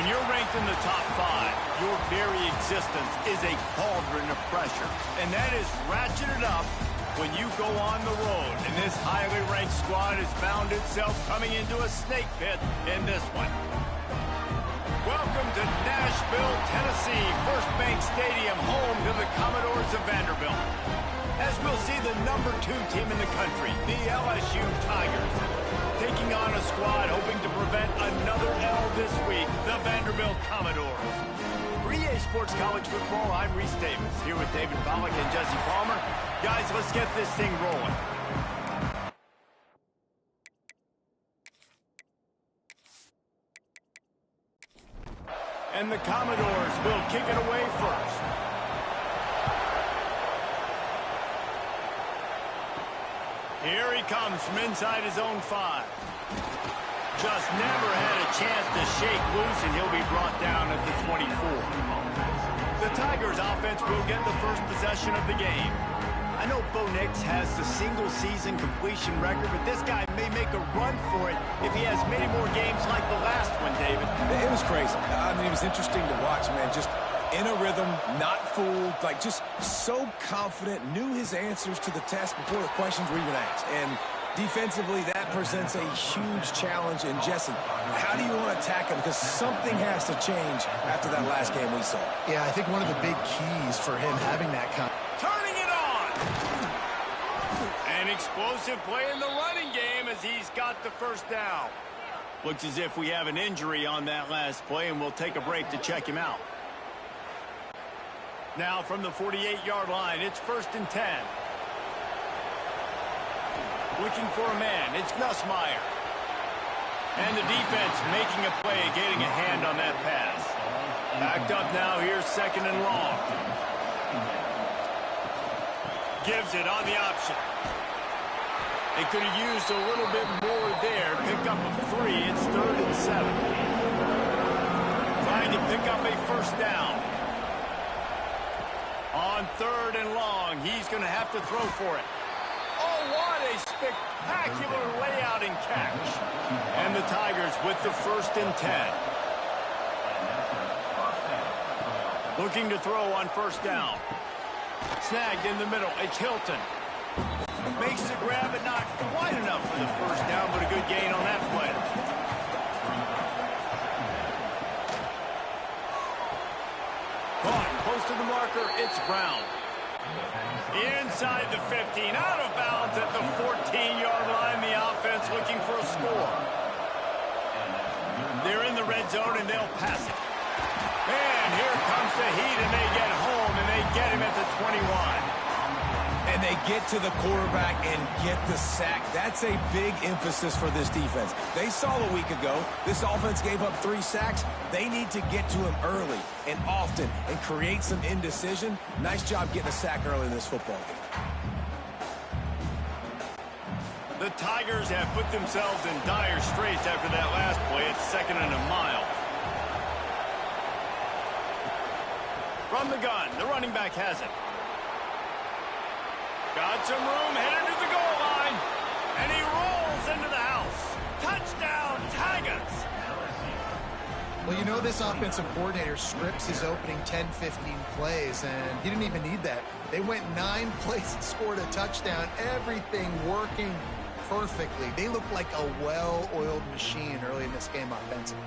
When you're ranked in the top 5, your very existence is a cauldron of pressure. And that is ratcheted up when you go on the road. And this highly ranked squad has found itself coming into a snake pit in this one. Welcome to Nashville, Tennessee, First Bank Stadium, home to the Commodores of Vanderbilt. As we'll see the number 2 team in the country, the LSU Tigers, taking on a squad hoping to prevent another L this week, the Vanderbilt Commodores. For EA Sports College Football, I'm Reese Davis, here with David Pollack and Jesse Palmer. Guys, let's get this thing rolling. And the Commodores will kick it away first. Here he comes from inside his own 5. Just never had a chance to shake loose, and he'll be brought down at the 24. The Tigers offense will get the first possession of the game. I know Bo Nix has the single-season completion record, but this guy may make a run for it if he has many more games like the last one, David. It was crazy. I mean, it was interesting to watch, man. Just in a rhythm, not fooled, like just so confident, knew his answers to the test before the questions were even asked. And defensively, that presents a huge challenge. And Jesse, how do you want to attack him? Because something has to change after that last game we saw. Yeah, I think one of the big keys for him having that turning it on! An explosive play in the running game as he's got the first down. Looks as if we have an injury on that last play, and we'll take a break to check him out. Now from the 48-yard line, it's 1st and 10. Looking for a man, it's Nussmeier. And the defense making a play, getting a hand on that pass. Backed up now, here's 2nd and long. Gives it on the option. They could have used a little bit more there. Pick up a 3, it's 3rd and 7. Trying to pick up a first down. On 3rd and long, he's going to have to throw for it. Oh, what a spectacular layout and catch. And the Tigers with the 1st and 10. Looking to throw on 1st down. Snagged in the middle. It's Hilton. Makes the grab, but not quite enough for the first down, but a good gain on that play. Caught close to the marker. It's Brown. Inside the 15, out of bounds at the 14-yard line. The offense looking for a score. They're in the red zone, and they'll pass it. And here comes the heat, and they get home, and they get him at the 21. And they get to the quarterback and get the sack. That's a big emphasis for this defense. They saw a week ago, this offense gave up 3 sacks. They need to get to him early and often and create some indecision. Nice job getting a sack early in this football game. The Tigers have put themselves in dire straits after that last play. It's 2nd and a mile. From the gun, the running back has it. Got some room, headed to the goal line. And he rolls into the house. Touchdown, Tigers! Well, you know this offensive coordinator scripts his opening 10-15 plays, and he didn't even need that. They went 9 plays and scored a touchdown. Everything working perfectly. They looked like a well-oiled machine early in this game offensively.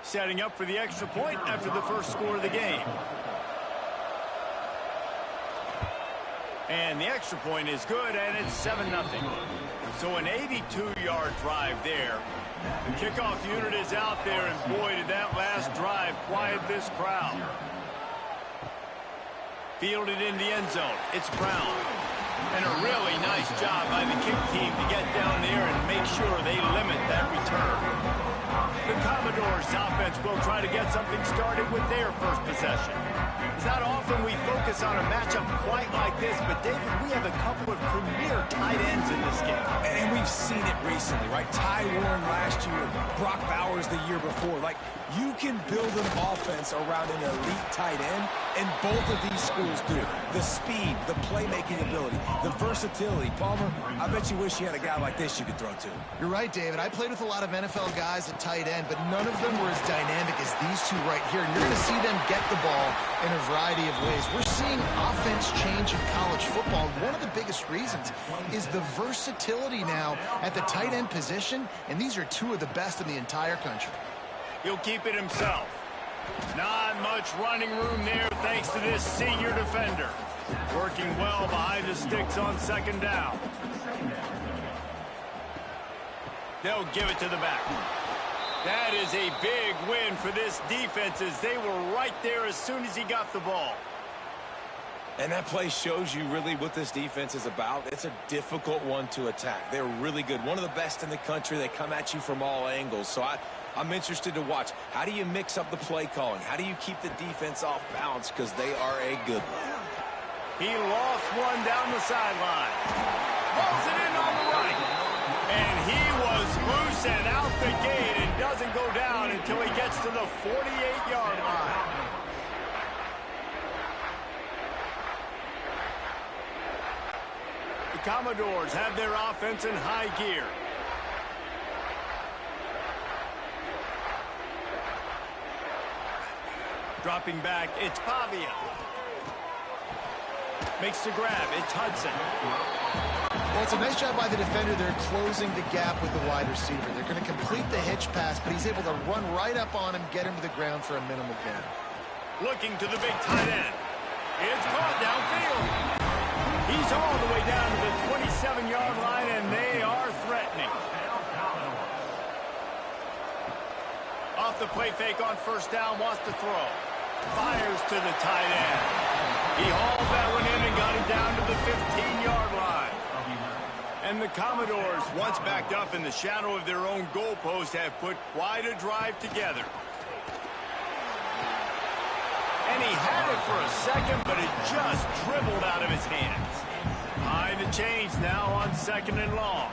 Setting up for the extra point after the first score of the game. And the extra point is good, and it's 7-0. So an 82-yard drive there. The kickoff unit is out there, and boy, did that last drive quiet this crowd. Fielded in the end zone. It's Brown. And a really nice job by the kick team to get down there and make sure they limit that return. The Commodores this offense will try to get something started with their first possession. It's not often we focus on a matchup quite like this, but David, we have a couple of premier tight ends in this game. And we've seen it recently, right? Ty Warren last year, Brock Bowers the year before. Like, you can build an offense around an elite tight end, and both of these schools do. The speed, the playmaking ability, the versatility. Palmer, I bet you wish you had a guy like this you could throw to. You're right, David. I played with a lot of NFL guys at tight end, but none of them were as dynamic as these two right here. And you're going to see them get the ball in a variety of ways. We're seeing offense change in college football. One of the biggest reasons is the versatility now at the tight end position, and these are two of the best in the entire country. He'll keep it himself. Not much running room there thanks to this senior defender. Working well behind the sticks on second down. They'll give it to the back. That is a big win for this defense as they were right there as soon as he got the ball. And that play shows you really what this defense is about. It's a difficult one to attack. They're really good. One of the best in the country. They come at you from all angles. So I'm interested to watch. How do you mix up the play calling? How do you keep the defense off balance? Because they are a good one. He lost one down the sideline. Pulls it in on the right. And he was loose and out the gate and doesn't go down until he gets to the 48-yard line. The Commodores have their offense in high gear. Dropping back, it's Pavia. Makes the grab, it's Hudson. Well, it's a nice job by the defender. They're closing the gap with the wide receiver. They're going to complete the hitch pass, but he's able to run right up on him, get him to the ground for a minimal gain. Looking to the big tight end. It's caught downfield. He's all the way down to the 27-yard line, and they are threatening. Off the play fake on first down, wants to throw. Fires to the tight end. He hauled that one in and got it down to the 15-yard line. And the Commodores, once backed up in the shadow of their own goalpost, have put quite a drive together. And he had it for a second, but it just dribbled out of his hands. Behind the chains now on second and long.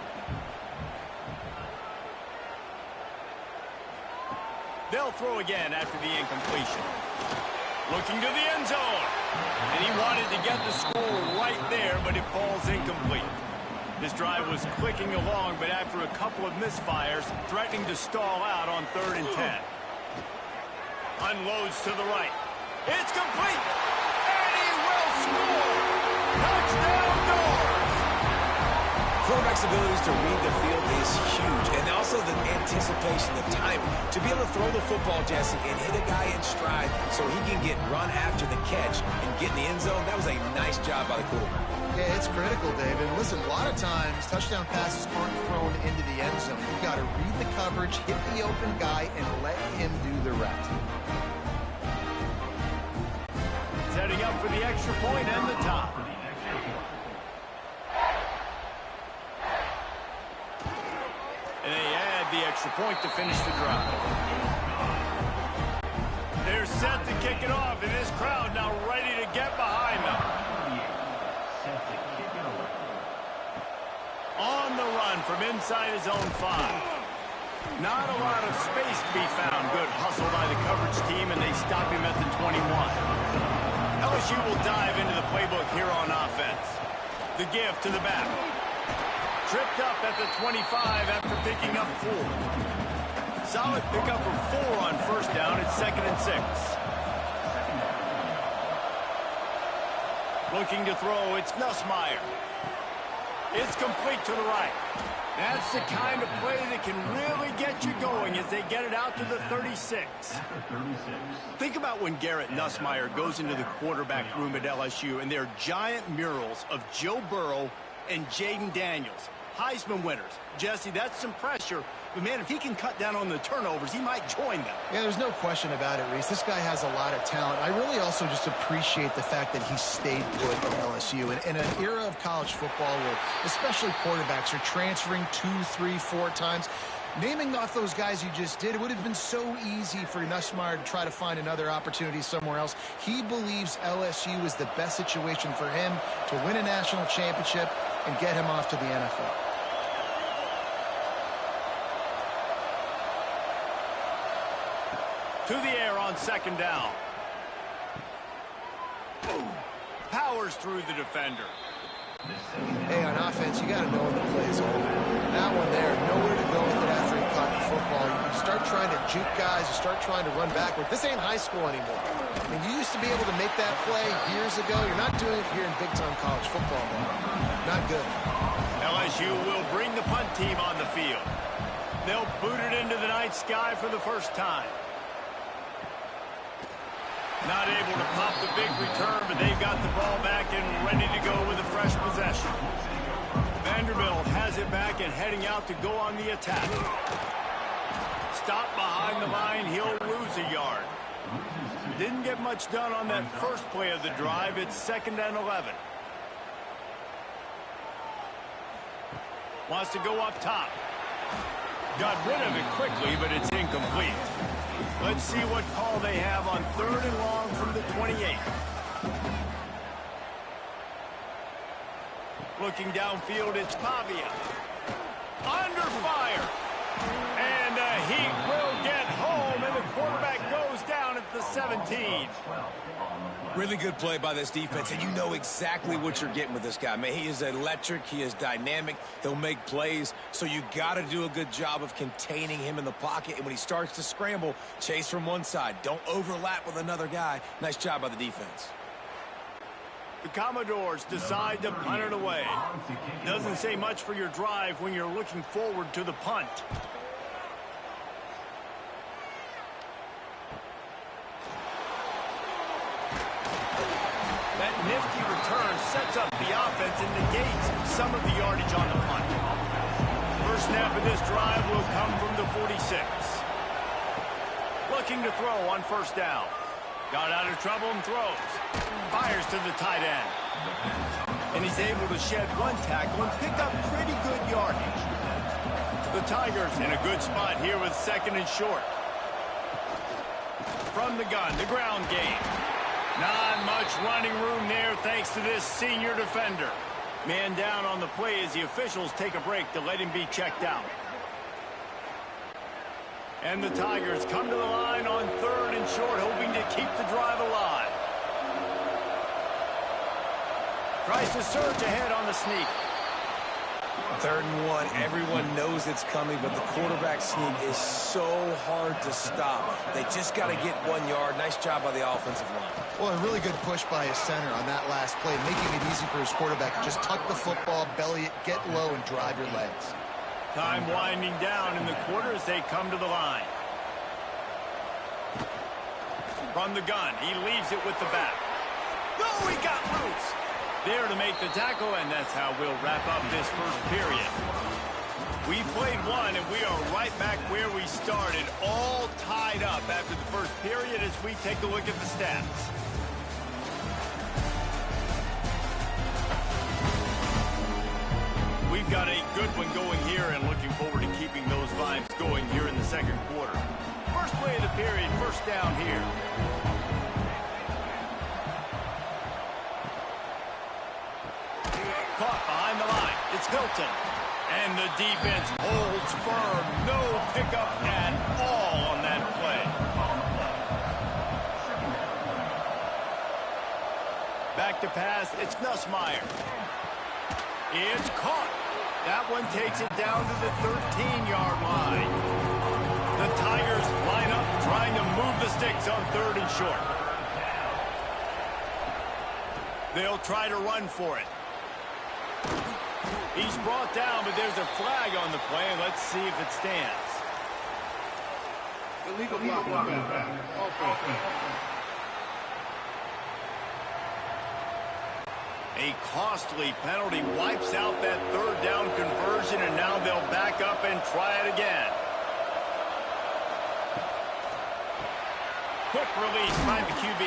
They'll throw again after the incompletion. Looking to the end zone. And he wanted to get the score right there, but it falls incomplete. This drive was clicking along, but after a couple of misfires, threatening to stall out on 3rd and 10. Unloads to the right. It's complete. And he will score. Touchdown Doors. Quarterback's abilities to read the field is huge, and also the anticipation, the timing. To be able to throw the football, Jesse, and hit a guy in stride so he can get run after the catch and get in the end zone, that was a nice job by the quarterback. Yeah, it's critical, David. Listen, a lot of times, touchdown passes aren't thrown into the end zone. You've got to read the coverage, hit the open guy, and let him do the rest. Setting up for the extra point and the top. And they add the extra point to finish the drive. They're set to kick it off, and this crowd now ready to get behind them. On the run from inside his own 5. Not a lot of space to be found. Good hustle by the coverage team, and they stop him at the 21. LSU will dive into the playbook here on offense. The give to the back. Tripped up at the 25 after picking up 4. Solid pickup of 4 on first down at 2nd and 6. Looking to throw, it's Nussmeier. It's complete to the right. That's the kind of play that can really get you going as they get it out to the 36. Think about when Garrett Nussmeier goes into the quarterback room at LSU and there are giant murals of Joe Burrow and Jaden Daniels. Heisman winners. Jesse, that's some pressure. But, man, if he can cut down on the turnovers, he might join them. Yeah, there's no question about it, Reese. This guy has a lot of talent. I really also just appreciate the fact that he stayed put at LSU. In an era of college football where especially quarterbacks are transferring 2, 3, 4 times, Naming off those guys you just did, it would have been so easy for Nussmeier to try to find another opportunity somewhere else. He believes LSU is the best situation for him to win a national championship and get him off to the NFL. To the air on second down. Powers through the defender. Hey, on offense, you got to know when the play's over. That one there, nowhere to go with it after he caught the football. You start trying to juke guys, you start trying to run backward. This ain't high school anymore. I mean, you used to be able to make that play years ago. You're not doing it here in big-time college football, man. Not good. LSU will bring the punt team on the field. They'll boot it into the night sky for the first time. Not able to pop the big return, but they've got the ball back and ready to go with a fresh possession. Vanderbilt has it back and heading out to go on the attack. Stop behind the line, he'll lose a yard. Didn't get much done on that first play of the drive. It's 2nd and 11. Wants to go up top. Got rid of it quickly, but it's incomplete. Let's see what call they have on 3rd and long from the 28. Looking downfield, it's Pavia. Under fire. And the Heat will get home, and the quarterback goes down at the 17. Really good play by this defense, and you know exactly what you're getting with this guy. Man, he is electric. He is dynamic. He'll make plays, so you got to do a good job of containing him in the pocket. And when he starts to scramble, chase from one side. Don't overlap with another guy. Nice job by the defense. The Commodores decide to punt it away. Doesn't say much for your drive when you're looking forward to the punt. That nifty return sets up the offense and negates some of the yardage on the punt. First snap of this drive will come from the 46. Looking to throw on first down. Got out of trouble and throws. Fires to the tight end. And he's able to shed one tackle and pick up pretty good yardage. The Tigers in a good spot here with 2nd and short. From the gun, the ground game. Not much running room there thanks to this senior defender. Man down on the play as the officials take a break to let him be checked out. And the Tigers come to the line on 3rd and short, hoping to keep the drive alive. Tries to surge ahead on the sneak. 3rd and 1. Everyone knows it's coming, but the quarterback sneak is so hard to stop. They just got to get 1 yard. Nice job by the offensive line. Well, a really good push by his center on that last play, making it easy for his quarterback to just tuck the football, belly it, get low, and drive your legs. Time winding down in the quarter as they come to the line. From the gun, he leaves it with the back. No, he got loose. There to make the tackle, and that's how we'll wrap up this first period. We played one, and we are right back where we started, all tied up after the first period as we take a look at the stats. We've got a good one going here and looking forward to keeping those vibes going here in the 2nd quarter. First play of the period, first down here. Caught behind the line. It's Hilton. And the defense holds firm. No pickup at all on that play. Back to pass. It's Nussmeier. It's caught. That one takes it down to the 13-yard line. The Tigers line up trying to move the sticks on 3rd and short. They'll try to run for it. He's brought down, but there's a flag on the play. Let's see if it stands. Illegal block. A costly penalty wipes out that 3rd down conversion, and now they'll back up and try it again. Quick release by the QB.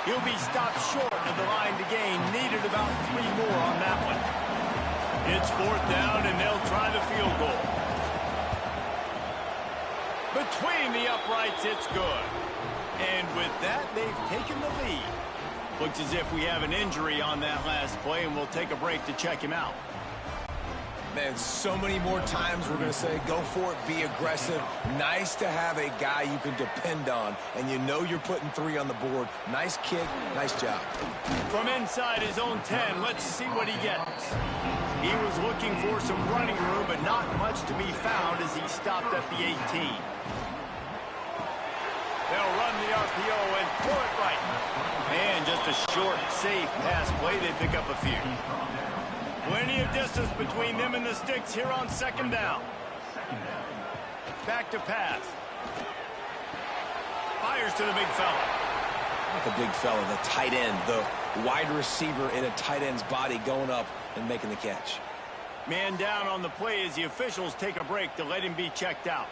He'll be stopped short of the line to gain. Needed about 3 more on that one. It's 4th down, and they'll try the field goal. between the uprights. It's good. And with that, they've taken the lead. Looks as if we have an injury on that last play, and we'll take a break to check him out. Man, so many more times we're going to say, go for it, be aggressive. Nice to have a guy you can depend on, and you know you're putting 3 on the board. Nice kick, nice job. From inside his own 10, let's see what he gets. He was looking for some running room, but not much to be found as he stopped at the 18. They'll run the RPO and throw it right. And just a short, safe pass play. They pick up a few. Plenty of distance between them and the sticks here on 2nd down. Back to pass. Fires to the big fella. Not the big fella, the tight end, the wide receiver in a tight end's body going up and making the catch. Man down on the play as the officials take a break to let him be checked out.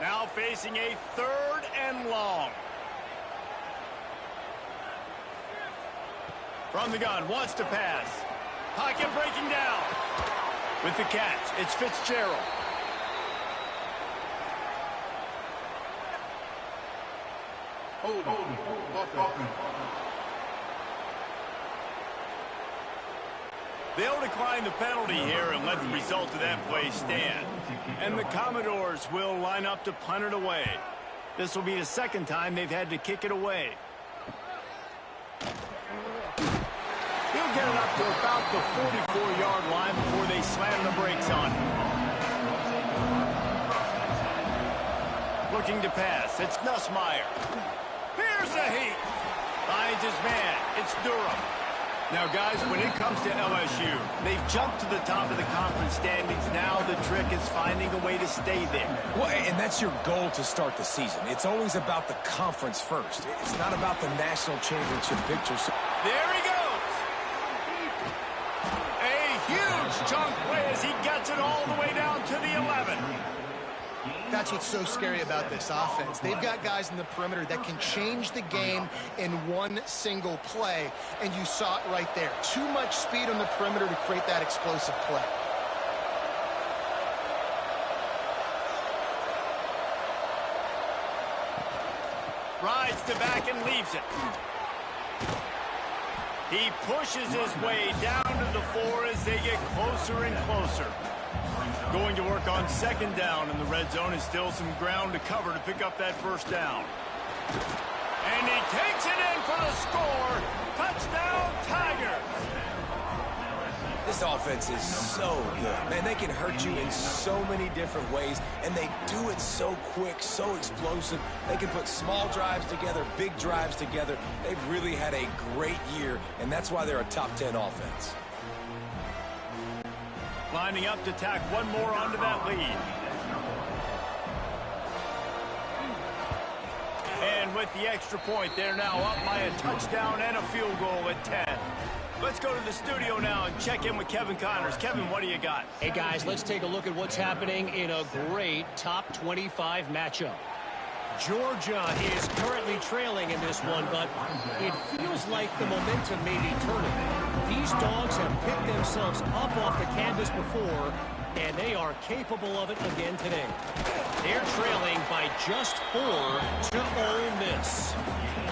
Now facing a 3rd and long. From the gun, wants to pass. Pocket breaking down. With the catch, it's Fitzgerald. They'll decline the penalty here and let the result of that play stand. And the Commodores will line up to punt it away. This will be the 2nd time they've had to kick it away. He'll get it up to about the 44-yard line before they slam the brakes on him. Looking to pass. It's Nussmeier. Here's the heat. Finds his man. It's Durham. Now, guys, when it comes to LSU, they've jumped to the top of the conference standings. Now the trick is finding a way to stay there. Well, and that's your goal to start the season. It's always about the conference first. It's not about the national championship picture. There he goes. A huge chunk play as he gets it all the way down to the 11. That's what's so scary about this offense. They've got guys in the perimeter that can change the game in one single play, and you saw it right there. Too much speed on the perimeter to create that explosive play. Rides the back and leaves it. He pushes his way down to the 4 as they get closer and closer. Going to work on 2nd down in the red zone is still some ground to cover to pick up that 1st down. And he takes it in for the score. Touchdown, Tigers. This offense is so good. Man, they can hurt you in so many different ways, and they do it so quick, so explosive. They can put small drives together, big drives together. They've really had a great year, and that's why they're a top 10 offense. Lining up to tack one more onto that lead. And with the extra point, they're now up by a touchdown and a field goal at 10. Let's go to the studio now and check in with Kevin Connors. Kevin, what do you got? Hey, guys, let's take a look at what's happening in a great top 25 matchup. Georgia is currently trailing in this one, but it feels like the momentum may be turning. These dogs have picked themselves up off the canvas before, and they are capable of it again today. They're trailing by just 4 to Ole Miss.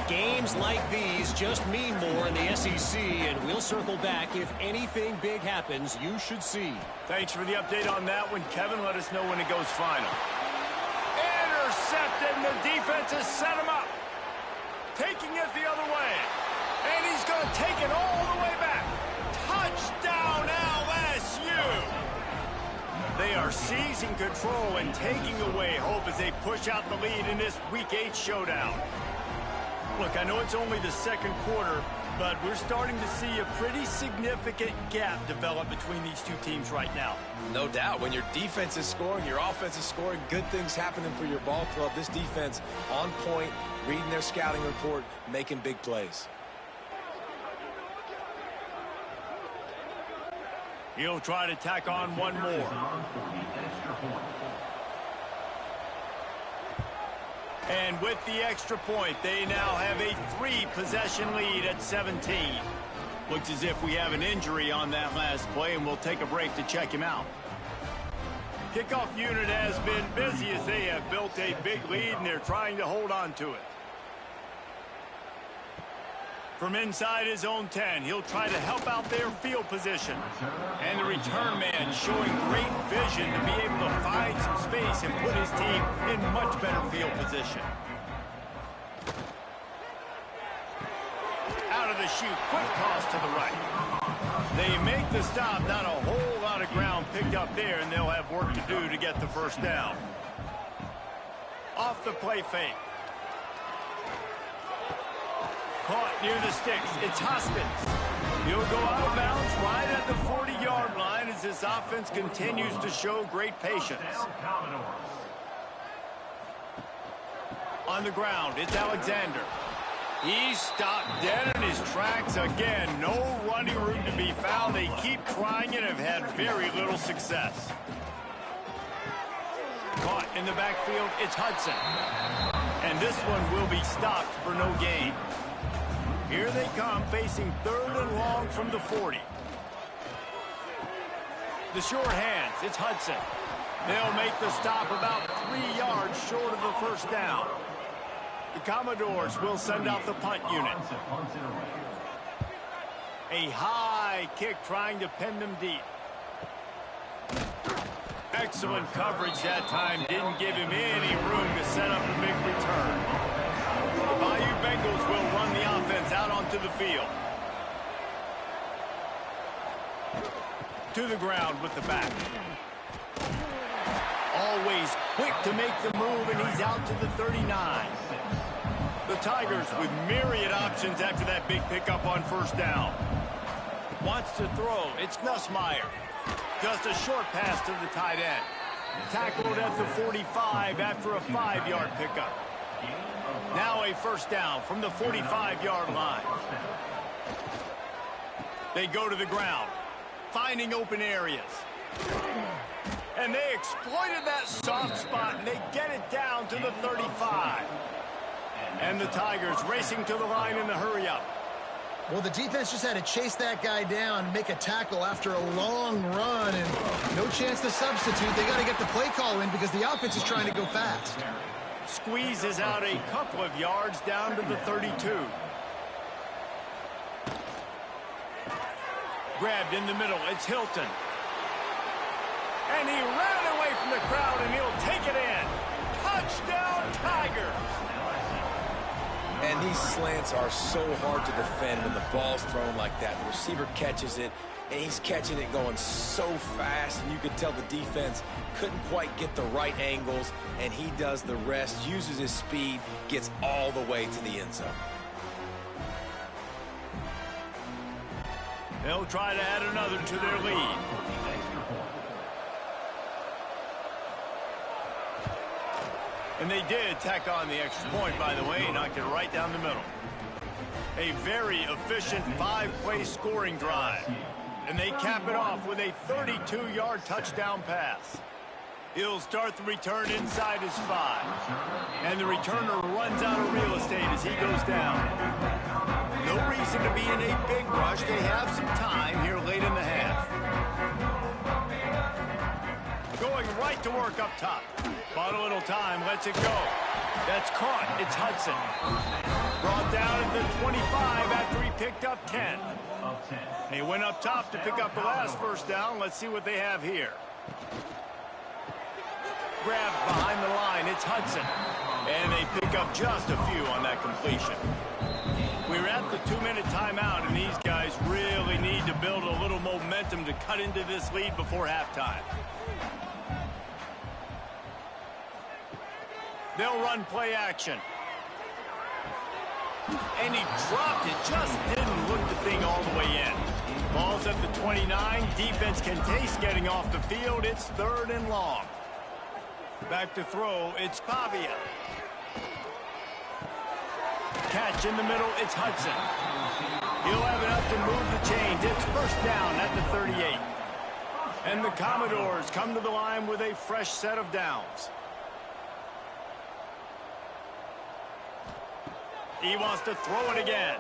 Games like these just mean more in the SEC, and we'll circle back. If anything big happens, you should see. Thanks for the update on that one, Kevin. Let us know when it goes final. Intercepted, and the defense has set him up. Taking it the other way. And he's going to take it all the way back. Touchdown, LSU! They are seizing control and taking away hope as they push out the lead in this Week 8 showdown. Look, I know it's only the 2nd quarter, but we're starting to see a pretty significant gap develop between these two teams right now. No doubt. When your defense is scoring, your offense is scoring, good things happening for your ball club. This defense on point, reading their scouting report, making big plays. He'll try to tack on one more. And with the extra point, they now have a 3-possession lead at 17. Looks as if we have an injury on that last play, and we'll take a break to check him out. Kickoff unit has been busy as they have built a big lead, and they're trying to hold on to it. From inside his own 10, he'll try to help out their field position. And the return man showing great vision to be able to find some space and put his team in much better field position. Out of the chute, quick toss to the right. They make the stop, not a whole lot of ground picked up there, and they'll have work to do to get the first down. Off the play fake. Caught near the sticks. It's Hoskins. He'll go out of bounds right at the 40-yard line as this offense continues to show great patience. On the ground, it's Alexander. He's stopped dead in his tracks again. No running room to be found. They keep trying and have had very little success. Caught in the backfield, it's Hudson. And this one will be stopped for no gain. Here they come, facing 3rd and long from the 40. The short hands, it's Hudson. They'll make the stop about 3 yards short of the first down. The Commodores will send out the punt unit. A high kick trying to pin them deep. Excellent coverage that time. Didn't give him any room to set up a big return. The Bayou Bengals will run the offense out onto the field. To the ground with the back. Always quick to make the move, and he's out to the 39. The Tigers with myriad options after that big pickup on first down. Wants to throw. It's Nussmeier. Just a short pass to the tight end. Tackled at the 45 after a 5-yard pickup. Now a first down from the 45-yard line. They go to the ground, finding open areas. And they exploited that soft spot, and they get it down to the 35. And the Tigers racing to the line in the hurry-up. Well, the defense just had to chase that guy down and make a tackle after a long run, and no chance to substitute. They got to get the play call in because the offense is trying to go fast. Squeezes out a couple of yards down to the 32. Grabbed in the middle. It's Hilton. And he ran away from the crowd, and he'll take it in. Touchdown, Tigers! And these slants are so hard to defend when the ball's thrown like that. The receiver catches it, and he's catching it going so fast, and you could tell the defense couldn't quite get the right angles, and he does the rest, uses his speed, gets all the way to the end zone. They'll try to add another to their lead. And they did tack on the extra point, by the way, knocked it right down the middle. A very efficient 5-play scoring drive. And they cap it off with a 32-yard touchdown pass. He'll start the return inside his 5. And the returner runs out of real estate as he goes down. No reason to be in a big rush. They have some time here late in the half. Going right to work up top. Bought a little time, lets it go. That's caught. It's Hudson. Brought down at the 25 after he picked up 10. He went up top to pick up the last first down. Let's see what they have here. Grabbed behind the line. It's Hudson. And they pick up just a few on that completion. We're at the 2-minute timeout, and these guys really need to build a little momentum to cut into this lead before halftime. They'll run play action. And he dropped it. Just didn't look the thing all the way in. Ball's at the 29. Defense can taste getting off the field. It's 3rd and long. Back to throw. It's Pavia. Catch in the middle. It's Hudson. He'll have enough to move the chains. It's first down at the 38. And the Commodores come to the line with a fresh set of downs. He wants to throw it again.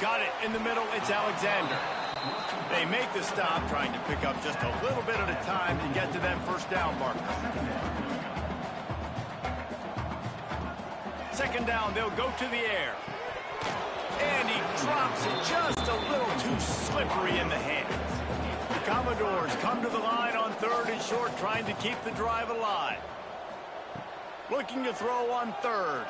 Got it in the middle. It's Alexander. They make the stop, trying to pick up just a little bit at a time to get to that first down marker. Second down, they'll go to the air. And he drops it just a little too slippery in the hands. The Commodores come to the line on third and short, trying to keep the drive alive. Looking to throw on third.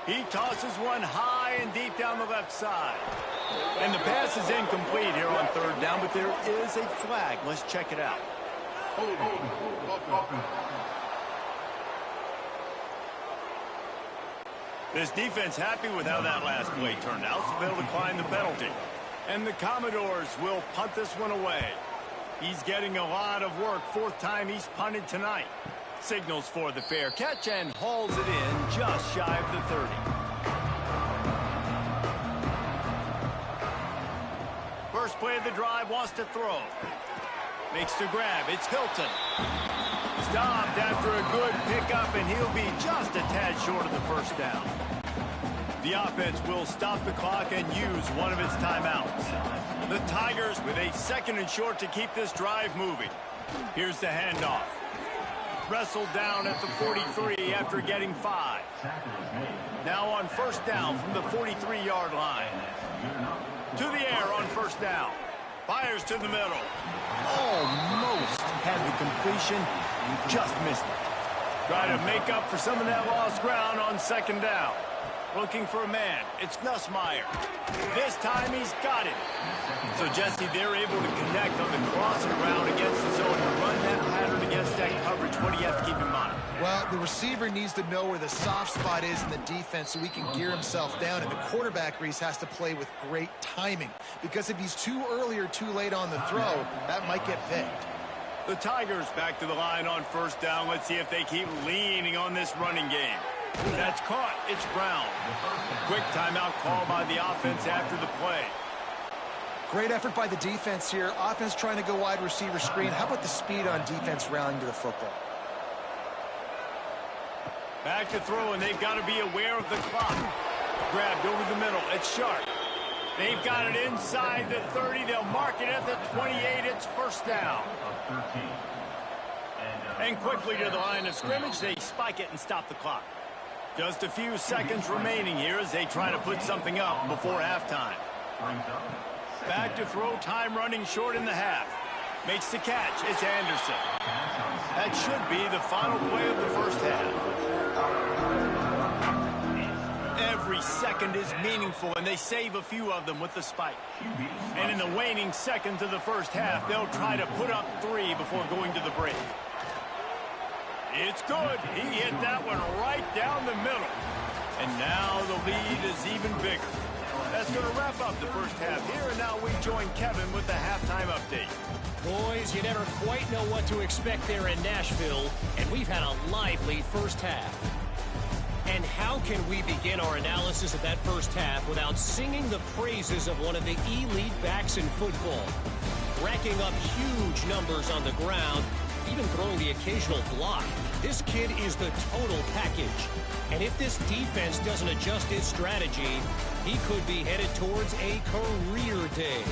He tosses one high and deep down the left side. And the pass is incomplete here on third down, but there is a flag. Let's check it out. This defense happy with how that last play turned out, so they'll decline the penalty. And the Commodores will punt this one away. He's getting a lot of work. Fourth time he's punted tonight. Signals for the fair catch and hauls it in just shy of the 30. First play of the drive, wants to throw. Makes the grab. It's Hilton. Stopped after a good pickup, and he'll be just a tad short of the first down. The offense will stop the clock and use one of its timeouts. The Tigers with a second and short to keep this drive moving. Here's the handoff. Wrestled down at the 43 after getting 5. Now on first down from the 43-yard line. To the air on first down. Fires to the middle. Almost had the completion. Just missed it. Trying to make up for some of that lost ground on second down. Looking for a man. It's Nussmeier. This time he's got it. So, Jesse, they're able to connect on the crossing route against the zone and run that pattern against that coverage. What do you have to keep in mind? Well, the receiver needs to know where the soft spot is in the defense so he can gear himself down. And the quarterback, Reese, has to play with great timing. Because if he's too early or too late on the throw, that might get picked. The Tigers back to the line on first down. Let's see if they keep leaning on this running game. That's caught. It's Brown. Quick timeout call by the offense after the play. Great effort by the defense here. Offense trying to go wide receiver screen. How about the speed on defense rallying to the football? Back to throw, and they've got to be aware of the clock. Grabbed over the middle. It's Sharp. They've got it inside the 30. They'll mark it at the 28. It's first down. And quickly to the line of scrimmage, they spike it and stop the clock. Just a few seconds remaining here as they try to put something up before halftime. Back to throw, time running short in the half. Makes the catch. It's Anderson. That should be the final play of the first half. Every second is meaningful, and they save a few of them with the spike. And in the waning seconds of the first half, they'll try to put up 3 before going to the break. It's good. He hit that one right down the middle. And now the lead is even bigger. That's going to wrap up the first half here, and now we join Kevin with the halftime update. Boys, you never quite know what to expect there in Nashville, and we've had a lively first half. And how can we begin our analysis of that first half without singing the praises of one of the elite backs in football? Racking up huge numbers on the ground, even throwing the occasional block. This kid is the total package. And if this defense doesn't adjust its strategy, he could be headed towards a career day.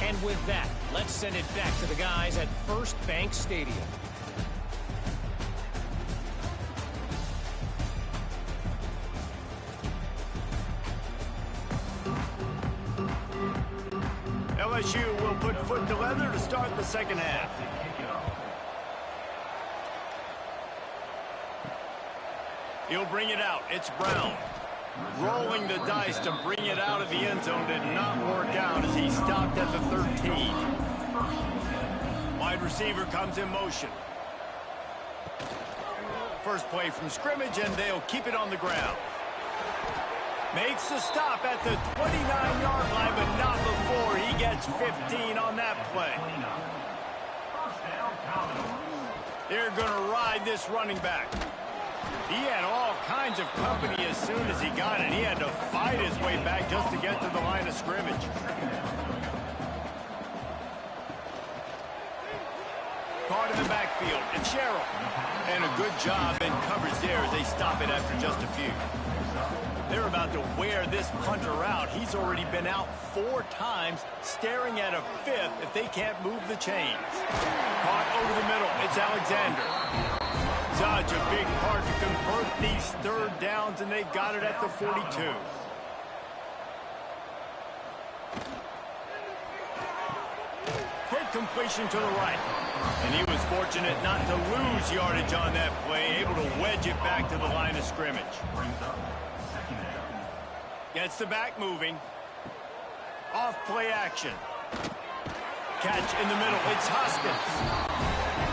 And with that, let's send it back to the guys at First Bank Stadium. LSU will put foot to leather to start the second half. He'll bring it out. It's Brown. Rolling the dice to bring it out of the end zone did not work out as he stopped at the 13. Wide receiver comes in motion. First play from scrimmage, and they'll keep it on the ground. Makes the stop at the 29-yard line, but not before he gets 15 on that play. They're going to ride this running back. He had all kinds of company as soon as he got it. He had to fight his way back just to get to the line of scrimmage. Caught in the backfield. It's Sherrill. And a good job in coverage there as they stop it after just a few. They're about to wear this punter out. He's already been out 4 times, staring at a 5th if they can't move the chains. Caught over the middle. It's Alexander. Such a big part to convert these 3rd downs, and they've got it at the 42. Quick completion to the right. And he was fortunate not to lose yardage on that play, able to wedge it back to the line of scrimmage. Gets the back moving. Off play action. Catch in the middle. It's Hoskins.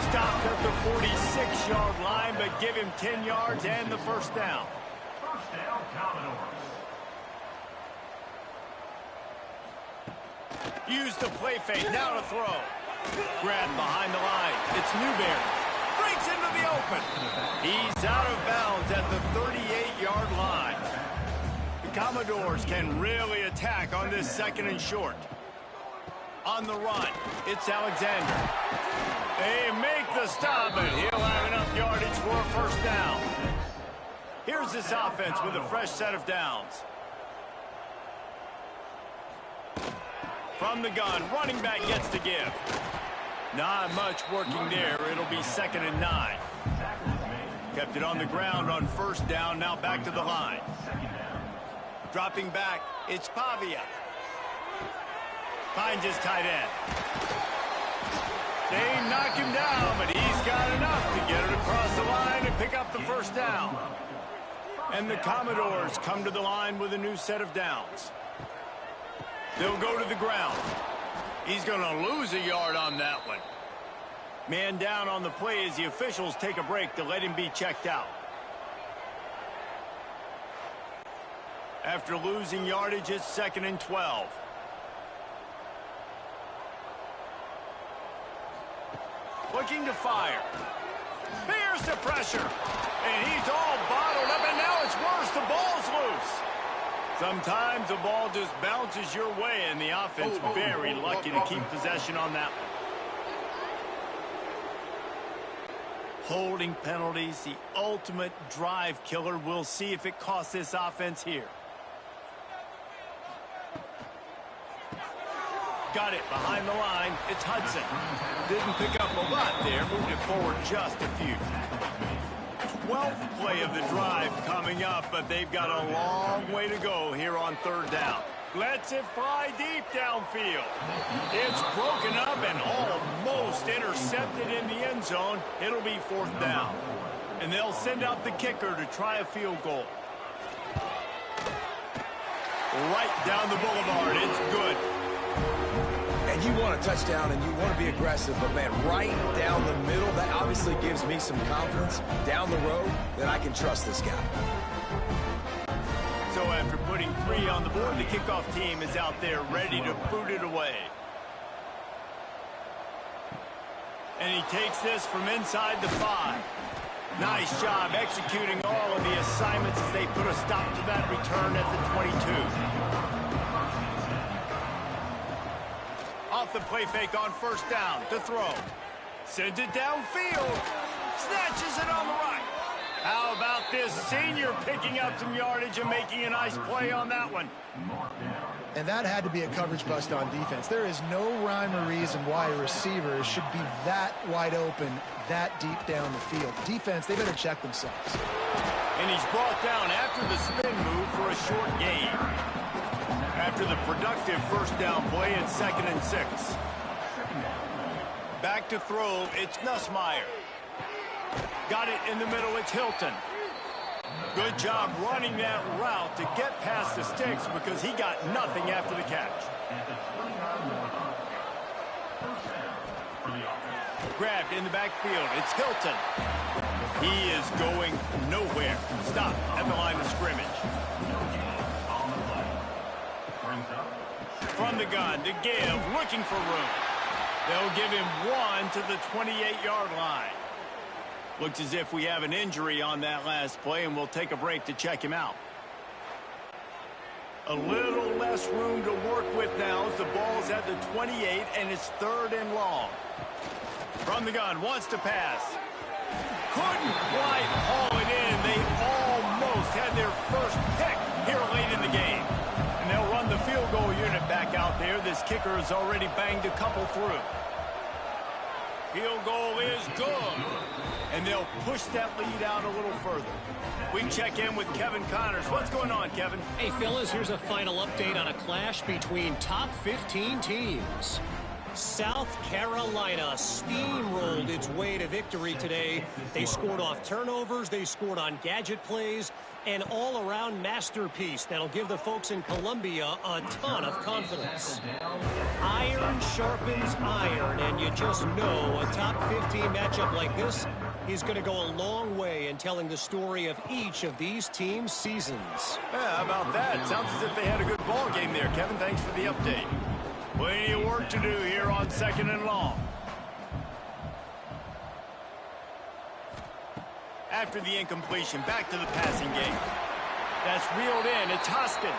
Stopped at the 46-yard line, but give him 10 yards and the first down. First down, Commodores. Use the play fake. Now to throw. Grab behind the line. It's Newberry. Breaks into the open. He's out of bounds at the 38-yard line. The Commodores can really attack on this 2nd and short. On the run, it's Alexander. They make the stop, and he'll have enough yardage for a first down. Here's this offense with a fresh set of downs. From the gun, running back gets to give. Not much working there. It'll be 2nd and 9. Kept it on the ground on first down, now back to the line. Dropping back, it's Pavia. Finds his tight end. They knock him down, but he's got enough to get it across the line and pick up the first down. And the Commodores come to the line with a new set of downs. They'll go to the ground. He's going to lose a yard on that one. Man down on the play as the officials take a break to let him be checked out. After losing yardage, it's 2nd and 12. Looking to fire. Here's the pressure. And he's all bottled up, and now it's worse. The ball's loose. Sometimes the ball just bounces your way, and the offense very lucky to keep possession on that one. Holding penalties, the ultimate drive killer. We'll see if it costs this offense here. Got it behind the line. It's Hudson. Didn't pick up a lot there. Moved it forward just a few. 12th play of the drive coming up, but they've got a long way to go here on 3rd down. Lets it fly deep downfield. It's broken up and almost intercepted in the end zone. It'll be 4th down. And they'll send out the kicker to try a field goal. Right down the boulevard. It's good. And you want a touchdown and you want to be aggressive, but man, right down the middle, that obviously gives me some confidence down the road that I can trust this guy. So after putting 3 on the board, the kickoff team is out there ready to boot it away. And he takes this from inside the 5. Nice job executing all of the assignments as they put a stop to that return at the 22. Off the play fake on first down to throw. Sends it downfield. Snatches it on the right. How about this senior picking up some yardage and making a nice play on that one? And that had to be a coverage bust on defense. There is no rhyme or reason why a receiver should be that wide open, that deep down the field. Defense, they better check themselves. And he's brought down after the spin move for a short gain. After the productive first down play, it's 2nd and 6. Back to throw, it's Nussmeier. Got it in the middle, it's Hilton. Good job running that route to get past the sticks because he got nothing after the catch. Grabbed in the backfield, it's Hilton. He is going nowhere. Stop at the line of scrimmage. From the gun to give, looking for room. They'll give him 1 to the 28-yard line. Looks as if we have an injury on that last play, and we'll take a break to check him out. A little less room to work with now as the ball's at the 28, and it's 3rd and long. From the gun, wants to pass. Couldn't there. This kicker has already banged a couple through. Field goal is good. And they'll push that lead out a little further. We check in with Kevin Connors. What's going on, Kevin? Hey, fellas, here's a final update on a clash between top 15 teams. South Carolina steamrolled its way to victory today. They scored off turnovers, they scored on gadget plays, an all-around masterpiece that'll give the folks in Columbia a ton of confidence. Iron sharpens iron, and you just know a top 15 matchup like this is going to go a long way in telling the story of each of these teams' seasons. Yeah, how about that? Sounds as if they had a good ball game there, Kevin. Thanks for the update. Plenty of work to do here on 2nd and long. After the incompletion, back to the passing game. That's reeled in. It's Hoskins.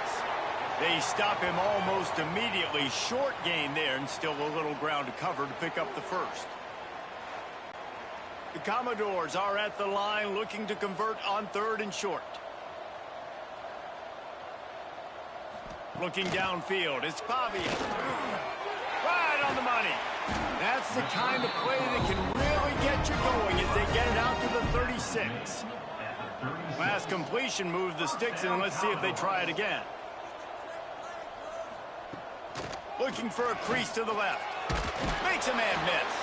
They stop him almost immediately. Short gain there, and still a little ground to cover to pick up the first. The Commodores are at the line looking to convert on 3rd and short. Looking downfield, it's Pavia. Right on the money. That's the kind of play that can really get you going as they get it out to the 36. Last completion moved the sticks, and let's see if they try it again. Looking for a crease to the left. Makes a man miss.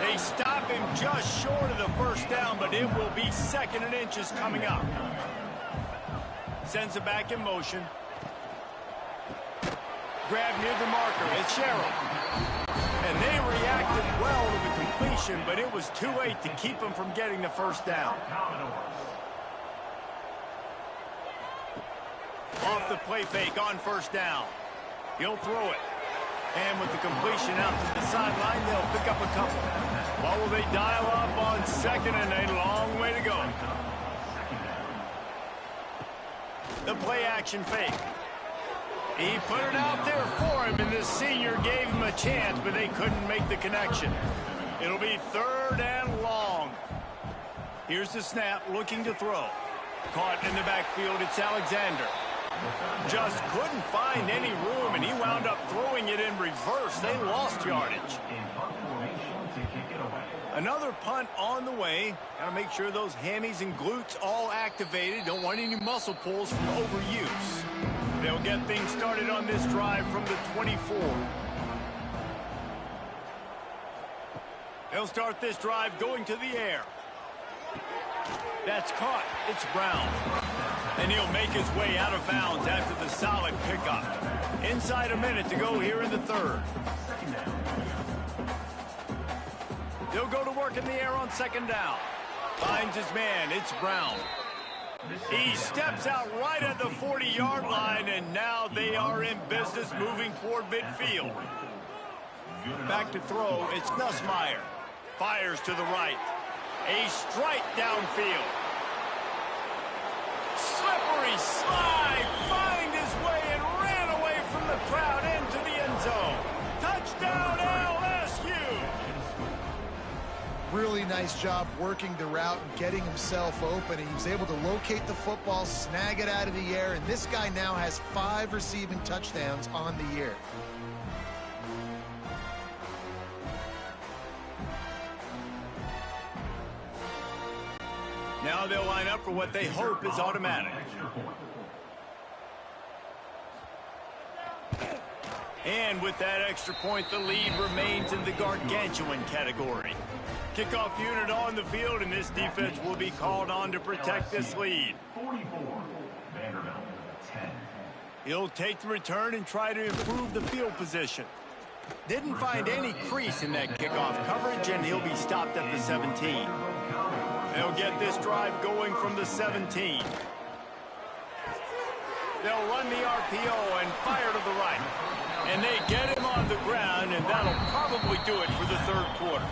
They stop him just short of the first down, but it will be 2nd and inches coming up. Sends it back in motion. Grab near the marker. It's Sherrill. And they reacted well to the completion, but it was too late to keep them from getting the first down. Off the play fake on 1st down. He'll throw it. And with the completion out to the sideline, they'll pick up a couple. What will they dial up on 2nd and a long way to go? The play action fake. He put it out there for him, and the senior gave him a chance, but they couldn't make the connection. It'll be 3rd and long. Here's the snap, looking to throw. Caught in the backfield, it's Alexander. Just couldn't find any room, and he wound up throwing it in reverse. They lost yardage. Another punt on the way. Got to make sure those hammies and glutes all activated. Don't want any muscle pulls from overuse. They'll get things started on this drive from the 24. They'll start this drive going to the air. That's caught. It's Brown. And he'll make his way out of bounds after the solid pickup. Inside a minute to go here in the 3rd. They'll go to work in the air on 2nd down. Finds his man. It's Brown. He steps out right at the 40-yard line, and now they are in business moving toward midfield. Back to throw, it's Nussmeier. Fires to the right. A strike downfield. Slippery slide, find his way and ran away from the crowd into the end zone. Touchdown LSU! Really nice job working the route and getting himself open. He was able to locate the football, snag it out of the air, and this guy now has 5 receiving touchdowns on the year. Now they'll line up for what they hope is automatic. And with that extra point, the lead remains in the gargantuan category. Kickoff unit on the field, and this defense will be called on to protect this lead. 44, Vanderbilt, 10. He'll take the return and try to improve the field position. Didn't find any crease in that kickoff coverage, and he'll be stopped at the 17. They'll get this drive going from the 17. They'll run the RPO and fire to the right. And they get him on the ground, and that'll probably do it for the 3rd quarter.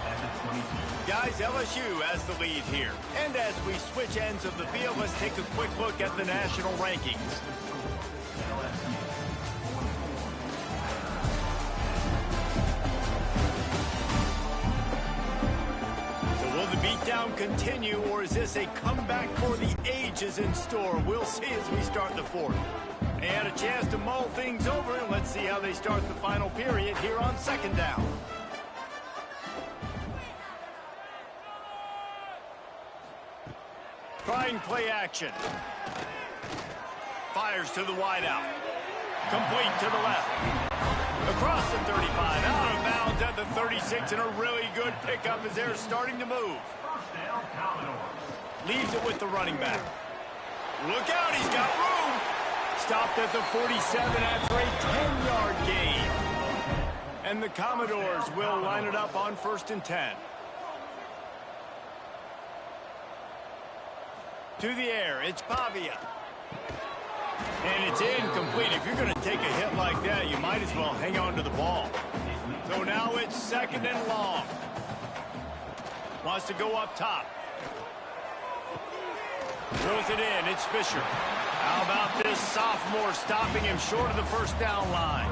Guys, LSU has the lead here. And as we switch ends of the field, let's take a quick look at the national rankings. So will the beatdown continue, or is this a comeback for the ages in store? We'll see as we start the fourth. They had a chance to mull things over, and let's see how they start the final period here on second down. Trying play action. Fires to the wideout. Complete to the left. Across the 35, out of bounds at the 36, and a really good pickup as they're starting to move. Leaves it with the running back. Look out, he's got room. Stopped at the 47 after a 10-yard gain. And the Commodores will line it up on 1st and 10. To the air, it's Pavia. And it's incomplete. If you're going to take a hit like that, you might as well hang on to the ball. So now it's 2nd and long. Wants to go up top. Throws it in. It's Fisher. How about this sophomore stopping him short of the first down line?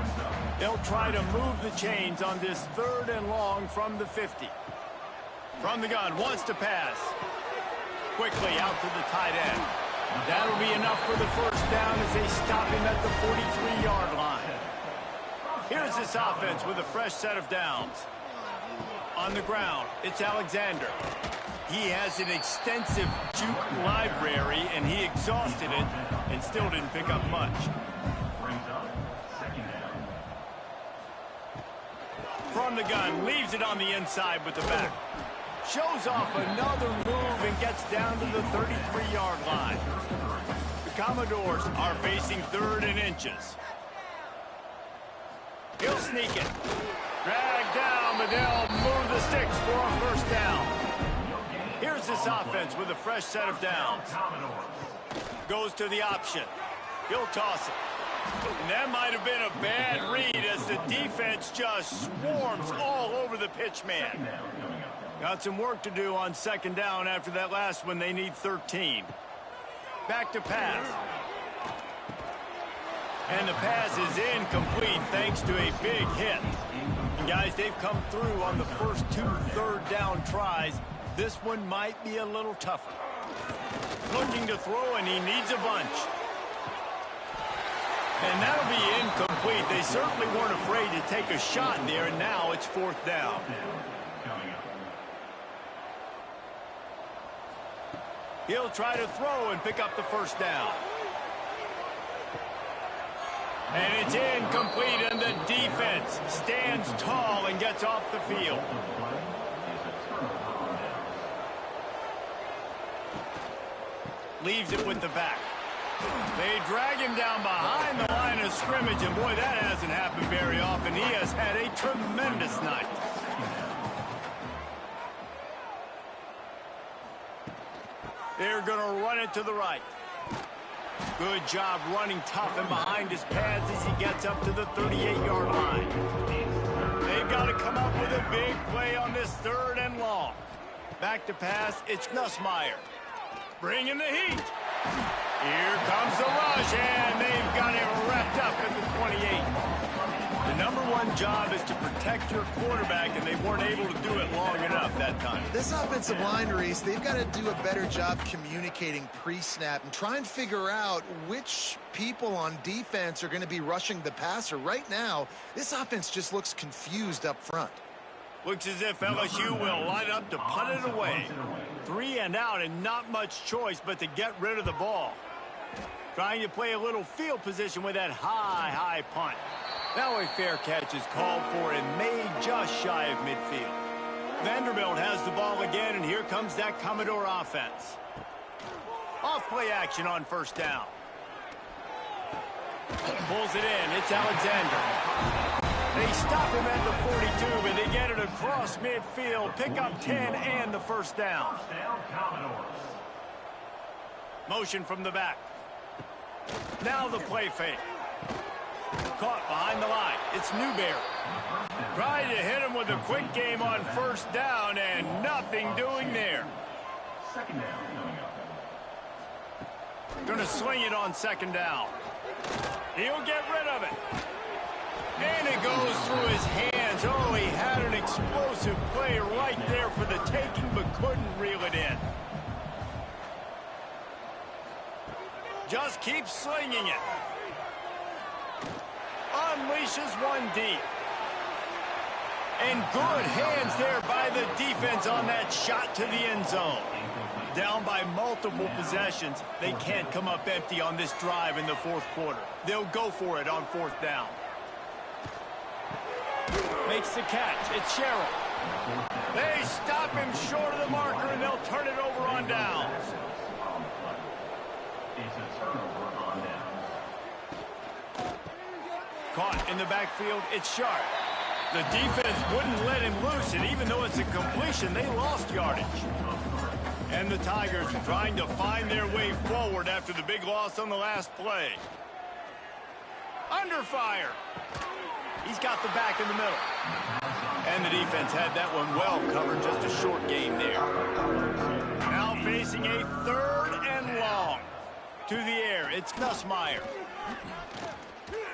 They'll try to move the chains on this 3rd and long from the 50. From the gun, wants to pass. Quickly out to the tight end. That'll be enough for the first down as they stop him at the 43-yard line. Here's this offense with a fresh set of downs. On the ground, it's Alexander. He has an extensive juke library, and he exhausted it and still didn't pick up much. From the gun, leaves it on the inside with the back. Shows off another move and gets down to the 33-yard line. The Commodores are facing 3rd and inches. He'll sneak it. Drag down, but they'll move the sticks for a first down. Here's this offense with a fresh set of downs. Goes to the option. He'll toss it. And that might have been a bad read as the defense just swarms all over the pitch man. Got some work to do on 2nd down after that last one. They need 13. Back to pass. And the pass is incomplete thanks to a big hit. And guys, they've come through on the first 2 3rd down tries. This one might be a little tougher. Looking to throw, and he needs a bunch. And that'll be incomplete. They certainly weren't afraid to take a shot there, and now it's 4th down. He'll try to throw and pick up the first down. And it's incomplete, and the defense stands tall and gets off the field. Leaves it with the back. They drag him down behind the line of scrimmage, and boy, that hasn't happened very often. He has had a tremendous night. They're going to run it to the right. Good job running tough and behind his pads as he gets up to the 38-yard line. They've got to come up with a big play on this 3rd and long. Back to pass, it's Nussmeier. Bringing the heat. Here comes the rush, and they've got him wrapped up at the 28. The number one job is to protect your quarterback, and they weren't able to do it long enough that time. This offensive line, Reese, they've got to do a better job communicating pre-snap and try and figure out which people on defense are going to be rushing the passer. Right now, this offense just looks confused up front. Looks as if LSU will line up to punt it away. 3 and out, and not much choice but to get rid of the ball. Trying to play a little field position with that high punt. Now a fair catch is called for and made just shy of midfield. Vanderbilt has the ball again, and here comes that Commodore offense. Off play action on 1st down. Pulls it in. It's Alexander. They stop him at the 42, but they get it across midfield. Pick up 10 and the first down. Motion from the back. Now the play fake. Caught behind the line. It's Newberry. Trying to hit him with a quick game on 1st down, and nothing doing there. Going to swing it on 2nd down. He'll get rid of it. And it goes through his hands. Oh, he had an explosive play right there for the taking, but couldn't reel it in. Just keeps slinging it. Unleashes one deep. And good hands there by the defense on that shot to the end zone. Down by multiple possessions, they can't come up empty on this drive in the fourth quarter. They'll go for it on fourth down. Makes the catch. It's Sherrill. They stop him short of the marker, and they'll turn it over on downs. It's a turnover on downs. Caught in the backfield. It's Sharp. The defense wouldn't let him loose, and even though it's a completion, they lost yardage. And the Tigers trying to find their way forward after the big loss on the last play. Under fire. He's got the back in the middle. And the defense had that one well covered. Just a short game there. Now facing a third and long. To the air, it's Nussmeier.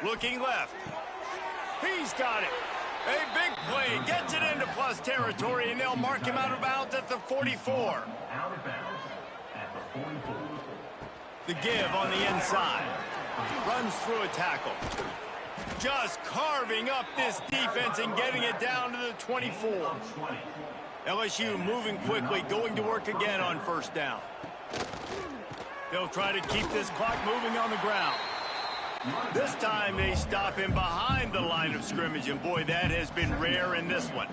Looking left. He's got it. A big play. Gets it into plus territory, and they'll mark him out of bounds at the 44. Out of bounds at the 44. The give on the inside. Runs through a tackle. Just carving up this defense and getting it down to the 24. LSU moving quickly, going to work again on first down. They'll try to keep this clock moving on the ground. This time they stop him behind the line of scrimmage, and boy, that has been rare in this one.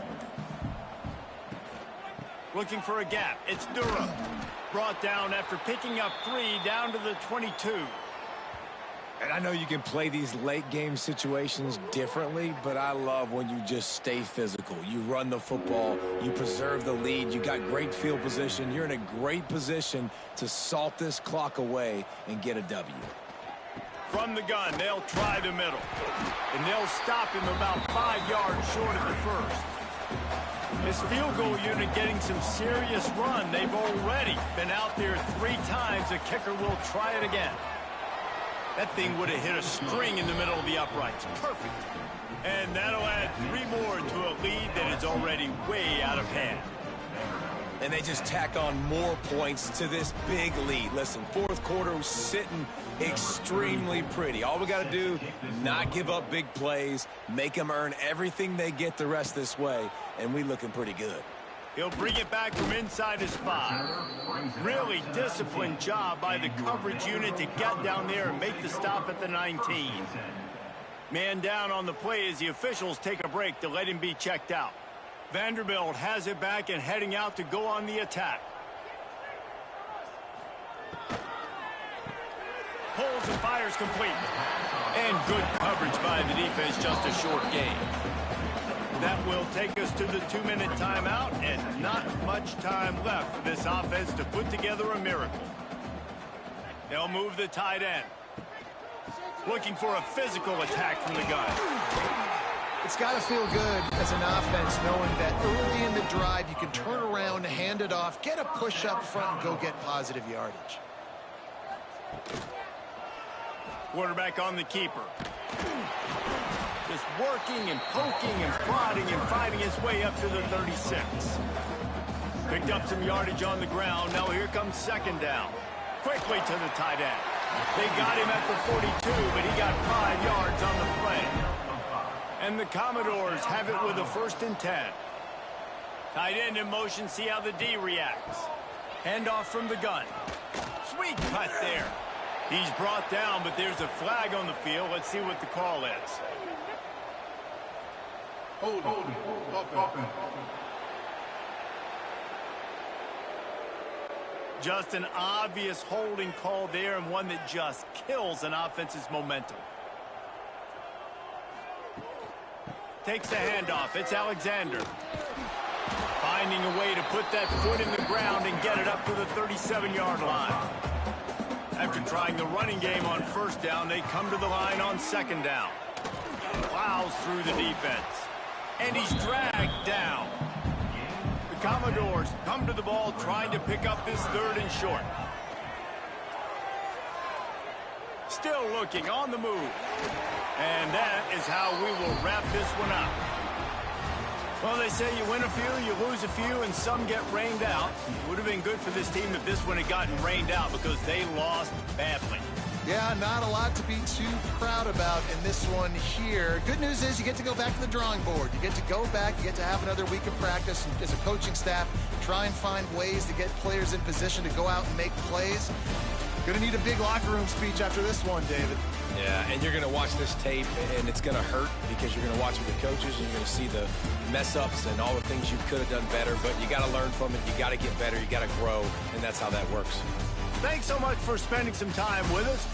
Looking for a gap. It's Durham. Brought down after picking up 3 down to the 22. And I know you can play these late game situations differently, but I love when you just stay physical. You run the football, you preserve the lead, you got great field position. You're in a great position to salt this clock away and get a W. From the gun, they'll try the middle. And they'll stop him about 5 yards short of the first. This field goal unit getting some serious run. They've already been out there 3 times. The kicker will try it again. That thing would have hit a string in the middle of the uprights. Perfect. And that'll add 3 more to a lead that is already way out of hand. And they just tack on more points to this big lead. Listen, fourth quarter was sitting extremely pretty. All we got to do, not give up big plays, make them earn everything they get the rest this way, and we looking pretty good. He'll bring it back from inside his 5. Really disciplined job by the coverage unit to get down there and make the stop at the 19. Man down on the play as the officials take a break to let him be checked out. Vanderbilt has it back and heading out to go on the attack. Pulls and fires complete. And good coverage by the defense, just a short game. That will take us to the 2-minute timeout, and not much time left for this offense to put together a miracle. They'll move the tight end. Looking for a physical attack from the gun. It's got to feel good as an offense knowing that early in the drive you can turn around, hand it off, get a push up front, and go get positive yardage. Quarterback on the keeper. Just working and poking and prodding and fighting his way up to the 36. Picked up some yardage on the ground. Now here comes second down. Quickly to the tight end. They got him at the 42, but he got 5 yards on the play. And the Commodores have it with a 1st and 10. Tight end in motion, see how the D reacts. Handoff from the gun. Sweet cut there. He's brought down, but there's a flag on the field. Let's see what the call is. Just an obvious holding call there, and one that just kills an offense's momentum. Takes the handoff. It's Alexander. Finding a way to put that foot in the ground and get it up to the 37-yard line. After trying the running game on first down, they come to the line on second down. Plows through the defense. And he's dragged down. The Commodores come to the ball trying to pick up this 3rd and short. Still looking on the move. And that is how we will wrap this one up. Well, they say you win a few, you lose a few, and some get rained out. It would have been good for this team if this one had gotten rained out because they lost badly. Yeah, not a lot to be too proud about in this one here. Good news is you get to go back to the drawing board. You get to go back, you get to have another week of practice as a coaching staff, try and find ways to get players in position to go out and make plays. Going to need a big locker room speech after this one, David. Yeah, and you're going to watch this tape, and it's going to hurt because you're going to watch it with the coaches, and you're going to see the mess-ups and all the things you could have done better, but you got to learn from it. You got to get better. You got to grow, and that's how that works. Thanks so much for spending some time with us.